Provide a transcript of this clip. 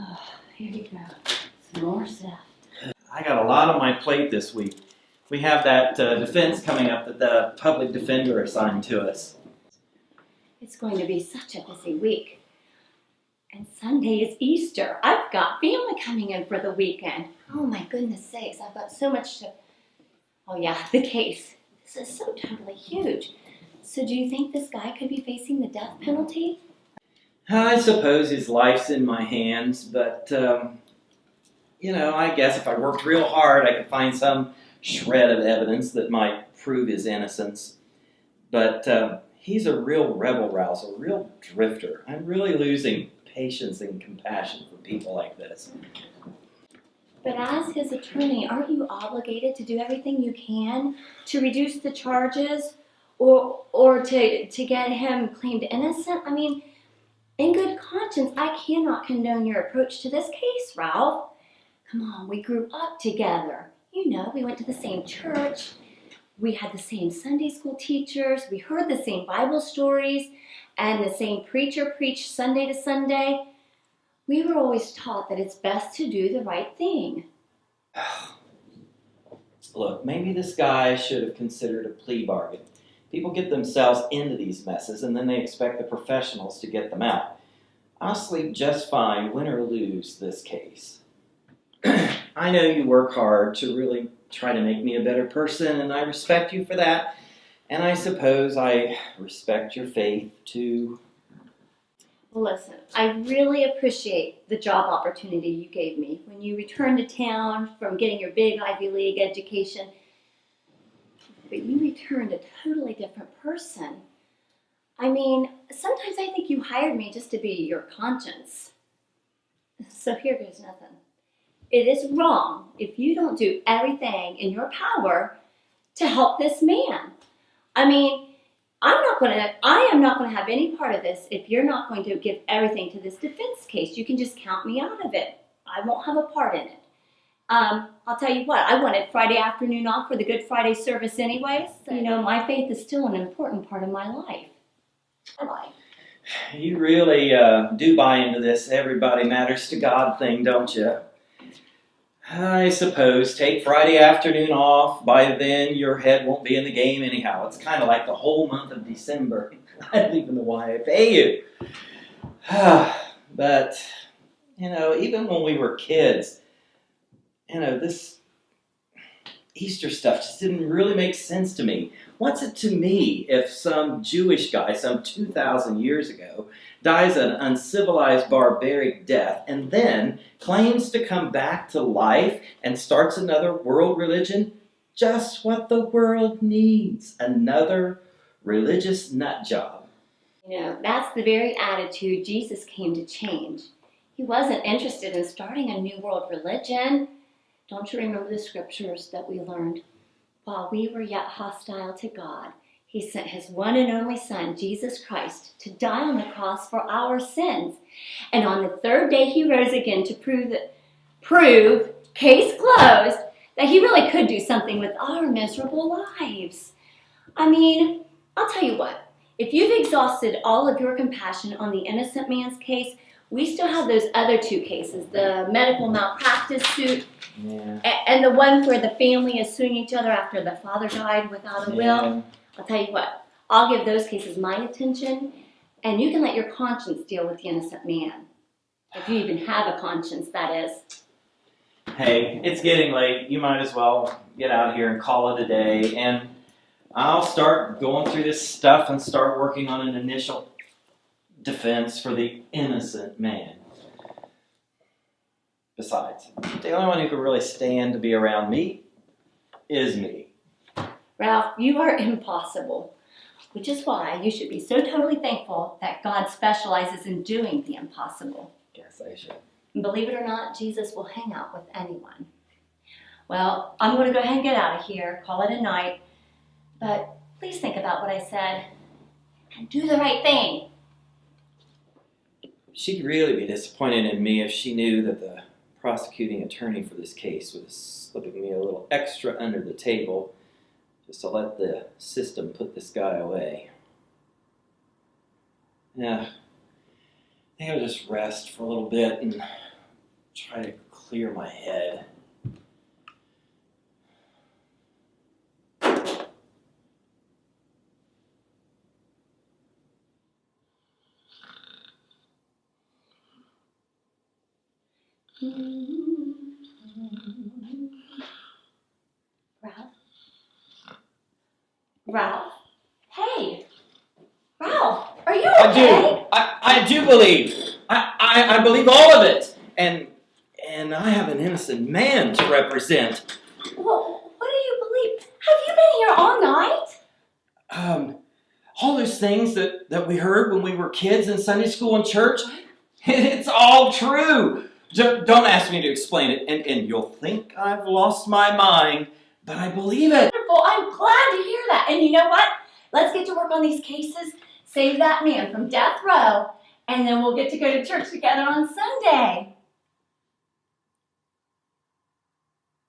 Oh, here you go. Some more stuff. I got a lot on my plate this week. We have that defense coming up that the public defender assigned to us. It's going to be such a busy week. And Sunday is Easter. I've got family coming in for the weekend. Oh my goodness sakes, I've got so much to... Oh yeah, the case. This is so totally huge. So do you think this guy could be facing the death penalty? I suppose his life's in my hands, but, I guess if I worked real hard, I could find some shred of evidence that might prove his innocence. But he's a real rebel-rouser, a real drifter. I'm really losing patience and compassion for people like this. But as his attorney, aren't you obligated to do everything you can to reduce the charges or to get him claimed innocent? I mean, in good conscience, I cannot condone your approach to this case, Ralph. Come on, we grew up together. You know, we went to the same church. We had the same Sunday school teachers. We heard the same Bible stories, and the same preacher preached Sunday to Sunday. We were always taught that it's best to do the right thing. Look, maybe this guy should have considered a plea bargain. People get themselves into these messes, and then they expect the professionals to get them out. I'll sleep just fine, win or lose this case. I know you work hard to really try to make me a better person, and I respect you for that. And I suppose I respect your faith, too. Well, listen, I really appreciate the job opportunity you gave me when you returned to town from getting your big Ivy League education. But you returned a totally different person. I mean, sometimes I think you hired me just to be your conscience. So here goes nothing. It is wrong if you don't do everything in your power to help this man. I mean, I am not going to have any part of this if you're not going to give everything to this defense case. You can just count me out of it. I won't have a part in it. I'll tell you what, I wanted Friday afternoon off for the Good Friday service anyways. You know, my faith is still an important part of my life. You really do buy into this everybody matters to God thing, don't you? I suppose. Take Friday afternoon off. By then, your head won't be in the game anyhow. It's kind of like the whole month of December. I don't even know why I pay you. But, even when we were kids, this Easter stuff just didn't really make sense to me. What's it to me if some Jewish guy, some 2,000 years ago, dies an uncivilized, barbaric death, and then claims to come back to life and starts another world religion? Just what the world needs. Another religious nut job. That's the very attitude Jesus came to change. He wasn't interested in starting a new world religion. Don't you remember the scriptures that we learned? While we were yet hostile to God, He sent His one and only Son, Jesus Christ, to die on the cross for our sins. And on the third day He rose again to prove, case closed, that He really could do something with our miserable lives. I mean, I'll tell you what, if you've exhausted all of your compassion on the innocent man's case, we still have those other two cases, the medical malpractice suit, and the one where the family is suing each other after the father died without a will. I'll tell you what, I'll give those cases my attention, and you can let your conscience deal with the innocent man. If you even have a conscience, that is. Hey, it's getting late. You might as well get out here and call it a day, and I'll start going through this stuff and start working on an initial defense for the innocent man. Besides, the only one who can really stand to be around me is me. Ralph, you are impossible, which is why you should be so totally thankful that God specializes in doing the impossible. Guess I should. And believe it or not, Jesus will hang out with anyone. Well, I'm going to go ahead and get out of here, call it a night, but please think about what I said and do the right thing. She'd really be disappointed in me if she knew that the prosecuting attorney for this case was slipping me a little extra under the table just to let the system put this guy away. Yeah, I think I'll just rest for a little bit and try to clear my head. Ralph? Ralph? Hey! Ralph, are you okay? I do believe. I believe all of it. And I have an innocent man to represent. Well, what do you believe? Have you been here all night? All those things that we heard when we were kids in Sunday school and church, it's all true. Don't ask me to explain it, and you'll think I've lost my mind, but I believe it. Wonderful. I'm glad to hear that. And you know what? Let's get to work on these cases, save that man from death row, and then we'll get to go to church together on Sunday.